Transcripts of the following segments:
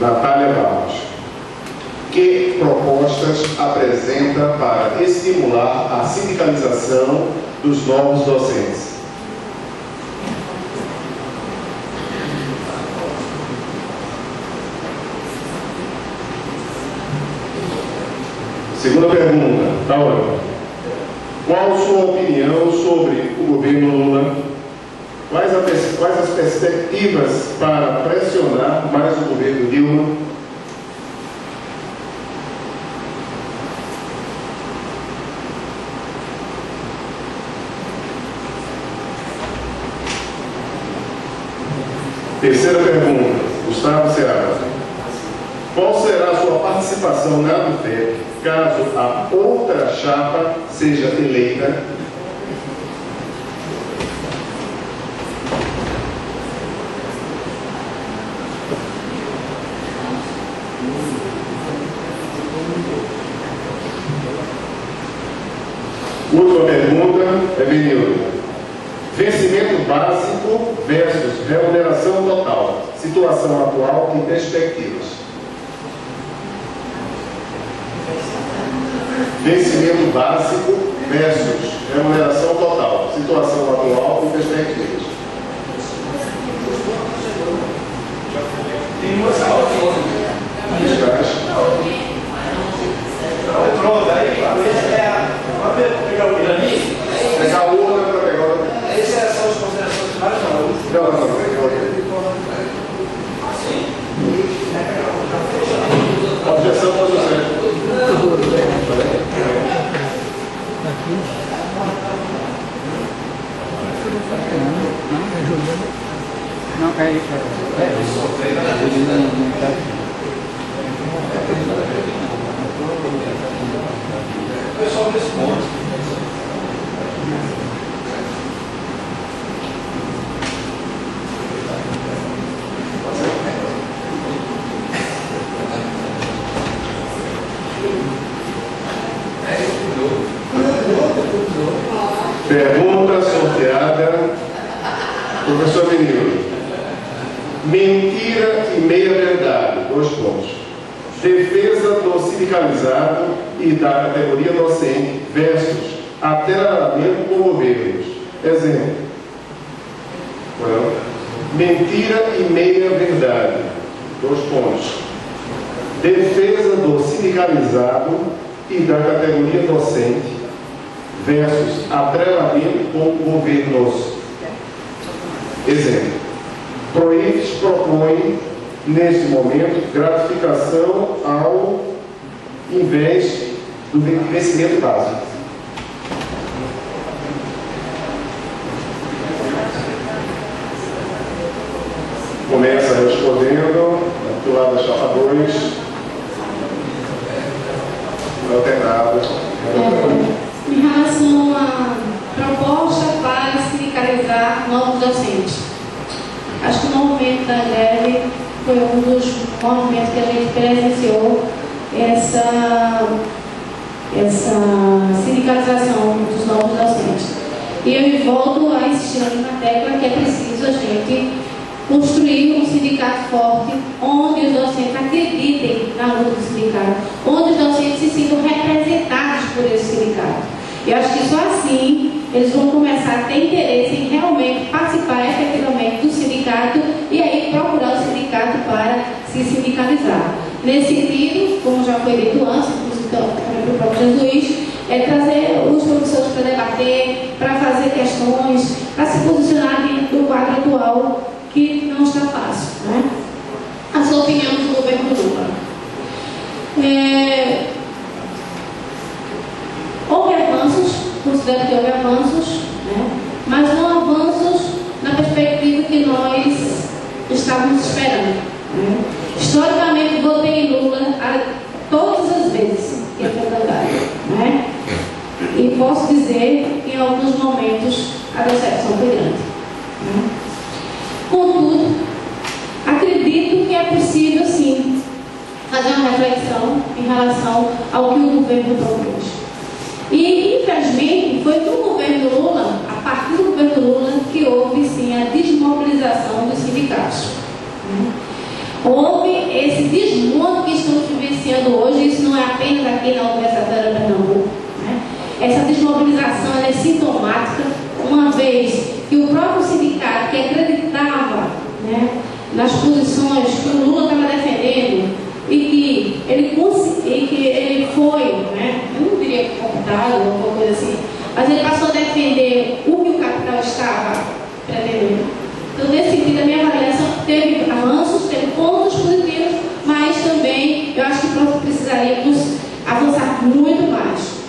Natália Barros. Que propostas apresenta para estimular a sindicalização dos novos docentes? Segunda pergunta, Taura. Qual sua opinião sobre o governo Lula? Quais as perspectivas para pressionar mais o governo Dilma? Terceira pergunta, Gustavo Seara. Qual será a sua participação na ADUFEP caso a outra chapa seja eleita? Última pergunta, Evenildo. Vencimento básico versus remuneração total. Situação atual e perspectivas. Vencimento básico versus remuneração total. Situação atual e perspectivas. Tem uma sala pronto, aí pegar o pirâmide. Pegar a urna para pegar o... Essas são as considerações finais, não? Não. Objeção para você. Pessoal, nesse ponto. Pergunta sorteada, professor Benildo. Mentira e meia-verdade, 2 pontos. Defesa do sindicalizado e da categoria docente versus atrelamento com governos. Exemplo. Mentira e meia-verdade, 2 pontos. Defesa do sindicalizado e da categoria docente versus atrelamento com governos. Exemplo. Proíves propõe, neste momento, gratificação ao invés do vencimento básico. Começa respondendo, do lado da chapa 2. Não tem nada. Em relação à proposta para sindicalizar novos docentes, acho que o movimento da greve foi um dos movimentos que a gente presenciou essa sindicalização dos novos docentes. E eu volto a insistir na tecla que é preciso a gente construir um sindicato forte, onde os docentes acreditem na luta do sindicato, onde os docentes se sintam representados por esse sindicato. E eu acho que só assim eles vão começar a ter interesse em realmente participar efetivamente do sindicato e aí procurar o sindicato para se sindicalizar. Nesse sentido, como já foi dito antes, inclusive pelo próprio Jesus, é trazer os professores para debater, para fazer questões, para se posicionar dentro do quadro atual, que não está fácil, né? A sua opinião do governo Lula. Houve avanços, considero que houve avanços, né? Mas não avanços na perspectiva que nós estávamos esperando, né? Historicamente, votei em Lula todas as vezes que foi candidato, né? E posso dizer que em alguns momentos a decepção foi grande, né? Contudo, acredito que é possível, sim, fazer uma reflexão em relação ao que o governo propôs. E, infelizmente, foi no governo Lula, a partir do governo Lula, que houve, sim, a desmobilização dos sindicatos. houve esse desmonte que estamos vivenciando hoje. Isso não é apenas aqui na Universidade Federal de Pernambuco, né? Essa desmobilização ela é sintomática, uma vez que o próprio sindicato, que acreditava, né, nas posições que o Lula estava defendendo, e que ele foi, né, eu não diria cortado ou alguma coisa assim, mas ele passou a defender o que o capital estava pretendendo. Então, nesse sentido, a minha avaliação teve avanços, teve pontos positivos, mas também eu acho que precisaríamos avançar muito mais.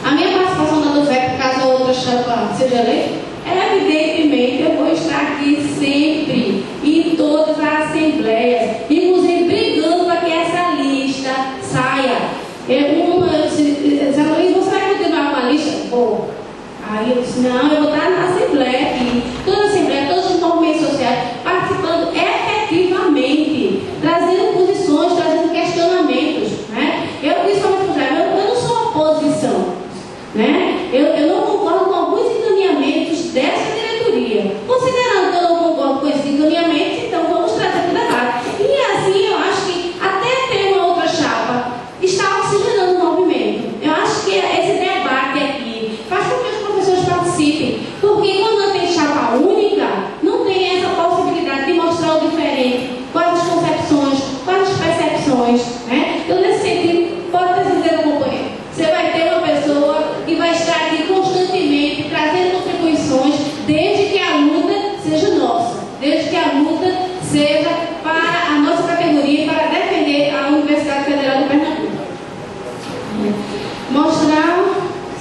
A minha participação na DUFEP, caso a outra chapa seja eleita, evidentemente eu vou estar aqui sempre, em todas as assembleias, inclusive brigando para que essa lista saia. Zé Luiz, você vai continuar com a lista? Vou. Aí eu disse, não, eu vou estar na assembleia aqui, toda a assembleia, todos os movimentos sociais, participando efetivamente, trazendo posições, trazendo questionamentos, né? Eu disse para o Zé, eu não sou oposição, né? Eu não concordo com alguns encaminhamentos dessa diretoria. Considerando que eu não concordo com esses encaminhamentos, então vamos trazer para o debate. E assim, eu acho que até ter uma outra chapa está oxigenando o movimento. Eu acho que esse debate aqui faz com que os professores participem, porque quando não tem chapa única, não tem essa possibilidade de mostrar o diferente, quais as concepções, quais as percepções, né? Então, nesse sentido, pode ter certeza, companheiro, você vai ter uma pessoa que vai estar aqui constantemente trazendo contribuições, desde que a luta seja nossa, desde que a luta seja para a nossa categoria e para defender a Universidade Federal de Pernambuco. Mostrar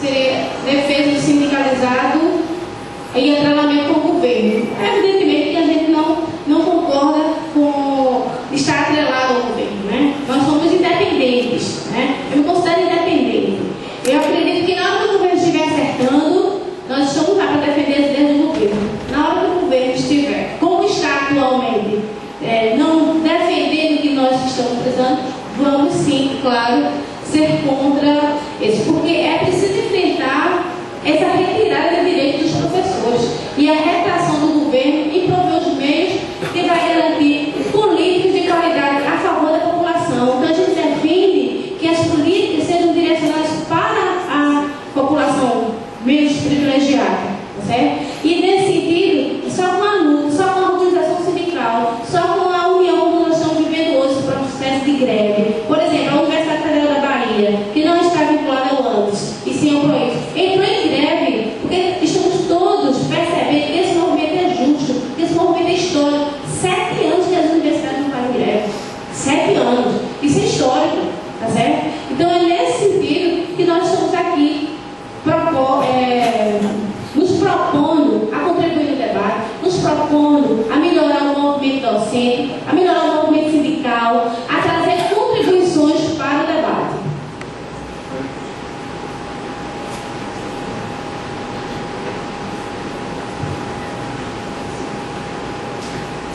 seria defesa do sindicalizado e atrelamento com o governo. Evidentemente que a gente não concorda com estar atrelado ao governo, né? Nós somos independentes, né? Eu me considero independente. Eu acredito que na hora que o governo estiver acertando, nós estamos lá para defender as ideias do governo. Na hora que o governo estiver, como está atualmente, não defendendo o que nós estamos precisando, vamos sim, claro, ser contra isso, porque é preciso enfrentar essa retirada de direitos dos professores e a retração do governo em prover os meios que vai garantir políticas de qualidade a favor da população. Então a gente defende que as políticas sejam direcionadas para a população menos privilegiada, tá certo? E nesse sentido, só com a luta, só com a organização sindical, só com a união como nós estamos vivendo hoje, o processo de greve. Por exemplo, a Universidade Federal da Bahia, que não está vinculada ao ANDES, e sim ao PROIF, entrou em greve porque estamos todos percebendo que esse movimento é justo, que esse movimento é histórico. 7 anos que as universidades não fazem greve. 7 anos. Isso é histórico, tá certo? Então é nesse sentido que nós estamos aqui nos propondo a contribuir no debate, nos propondo a melhorar o movimento docente, a melhorar o movimento sindical, a trazer contribuições para o debate.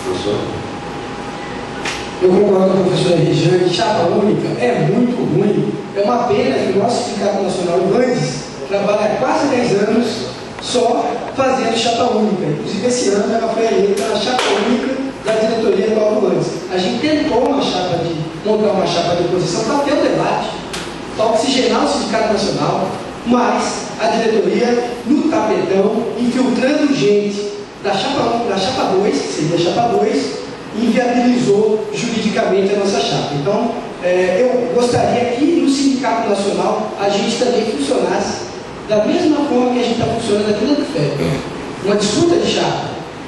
Professor? Eu concordo com a professora Regiane, chapa única é muito ruim. É uma pena que o nosso Sindicato Nacional, o ANDES, trabalha há quase 10 anos só fazendo chapa única. Inclusive, esse ano ela foi eleita a chapa única da diretoria atual do ANDES. A gente tentou montar uma chapa de oposição para ter o debate, para oxigenar o Sindicato Nacional, mas a diretoria, no tapetão, infiltrando gente da chapa 2, que seria a chapa 2, inviabilizou juridicamente a nossa chapa. Então, eu gostaria que no Sindicato Nacional a gente também funcionasse da mesma forma que a gente está funcionando aqui na DUFEP. Uma disputa de chapa,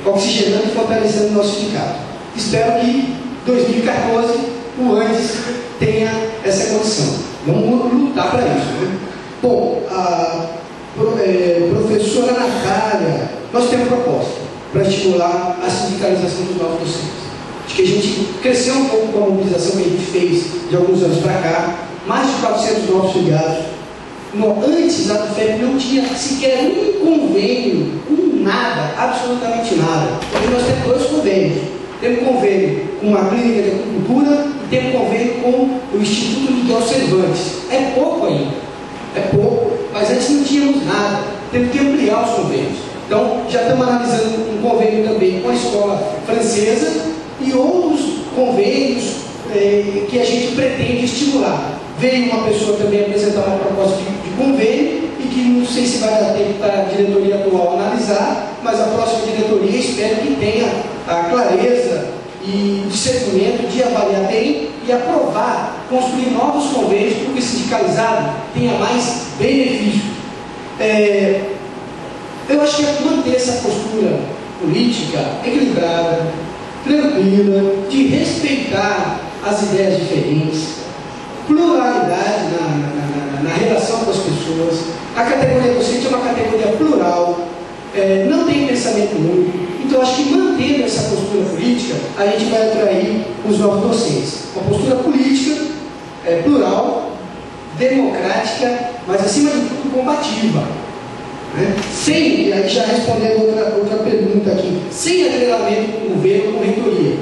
oxigenando e fortalecendo o nosso sindicato. Espero que em 2014 o ANDES tenha essa condição. Vamos lutar para isso, né? Bom, a professora Natália, nós temos proposta para estimular a sindicalização dos novos docentes. Acho que a gente cresceu um pouco com a mobilização que a gente fez de alguns anos para cá, mais de 400 novos filiados. Antes, a DUFEP não tinha sequer um convênio, nada, absolutamente nada. Porque nós temos 2 convênios. Temos convênio com a Clínica de Acupuntura e temos convênio com o Instituto Miguel Cervantes. É pouco ainda, é pouco, mas antes não tínhamos nada. Temos que ampliar os convênios. Então, já estamos analisando um convênio também com a escola francesa e outros convênios que a gente pretende estimular. Veio uma pessoa também apresentar uma proposta de convênio, e que não sei se vai dar tempo para a diretoria atual analisar, mas a próxima diretoria espero que tenha a clareza e discernimento de avaliar bem e aprovar, construir novos convênios para que o sindicalizado tenha mais benefícios. Eu acho que é manter essa postura política equilibrada, tranquila, de respeitar as ideias diferentes, pluralidade na relação com as pessoas. A categoria docente é uma categoria plural, não tem pensamento único. Então, acho que mantendo essa postura política, a gente vai atrair os novos docentes. Uma postura política plural, democrática, mas acima de tudo combativa. Sem, e aí já respondendo outra pergunta aqui, sem atrelamento com o governo, com reitoria.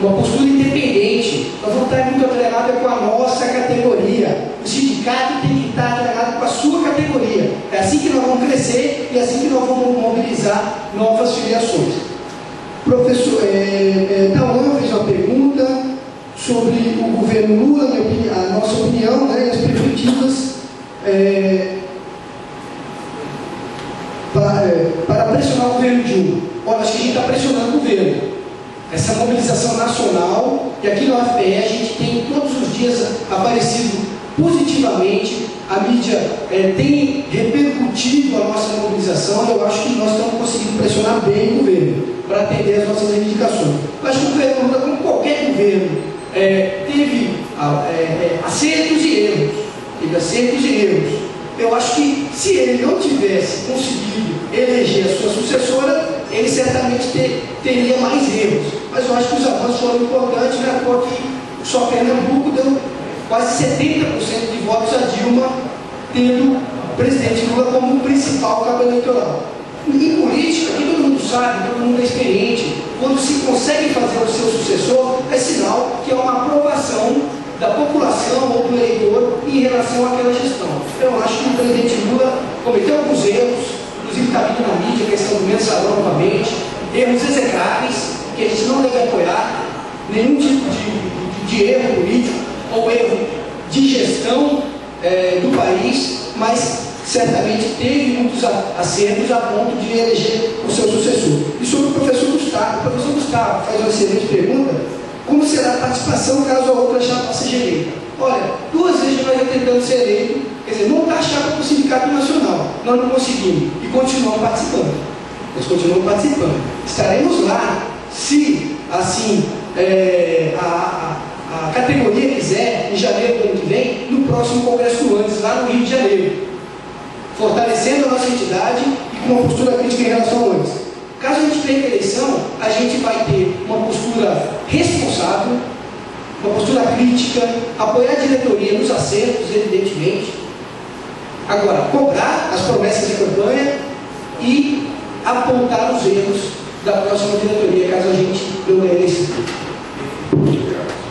Uma postura independente. Nós vamos estar muito atrelados com a nossa categoria. O sindicato tem que estar atrelado com a sua categoria. É assim que nós vamos crescer e é assim que nós vamos mobilizar novas filiações. Professor Tauan fez uma pergunta sobre o governo Lula, a nossa opinião, e as perspectivas para pressionar o governo Dilma. Olha, acho que a gente está pressionando o governo. Essa mobilização nacional, e aqui no UFPE a gente tem todos os dias aparecido positivamente, a mídia tem repercutido a nossa mobilização, e eu acho que nós estamos conseguindo pressionar bem o governo para atender as nossas reivindicações. Eu acho que o governo Lula, como qualquer governo, teve acertos e erros. Eu acho que se ele não tivesse conseguido eleger a sua sucessora, ele certamente teria mais erros. Mas eu acho que os avanços foram importantes, né? Porque só Pernambuco deu quase 70% de votos a Dilma, tendo o presidente Lula como principal cabo eleitoral. Em política, aqui todo mundo sabe, todo mundo é experiente, quando se consegue fazer o seu sucessor, é sinal que é uma aprovação da população ou do eleitor em relação àquela gestão. Eu acho que o presidente Lula cometeu alguns erros, inclusive está vindo na mídia, a questão do mensalão novamente, erros execráveis, que a gente não deve apoiar, nenhum tipo de erro político ou erro de gestão do país, mas certamente teve muitos acertos a ponto de eleger o seu sucessor. E sobre o professor Gustavo faz uma excelente pergunta: como será a participação caso a outra chapa seja eleita? Olha, 2 vezes nós já tentamos ser eleito, quer dizer, não está a chapa para o Sindicato Nacional, nós não conseguimos e continuamos participando. Estaremos lá, se assim a categoria quiser, em janeiro do ano que vem, no próximo Congresso do Andes, lá no Rio de Janeiro, fortalecendo a nossa entidade e com uma postura crítica em relação ao Andes. Caso a gente tenha eleição, a gente vai ter uma postura responsável, uma postura crítica, apoiar a diretoria nos acertos, evidentemente. Agora, cobrar as promessas de campanha e apontar os erros da próxima diretoria, caso a gente não ganhe a eleição. Obrigado.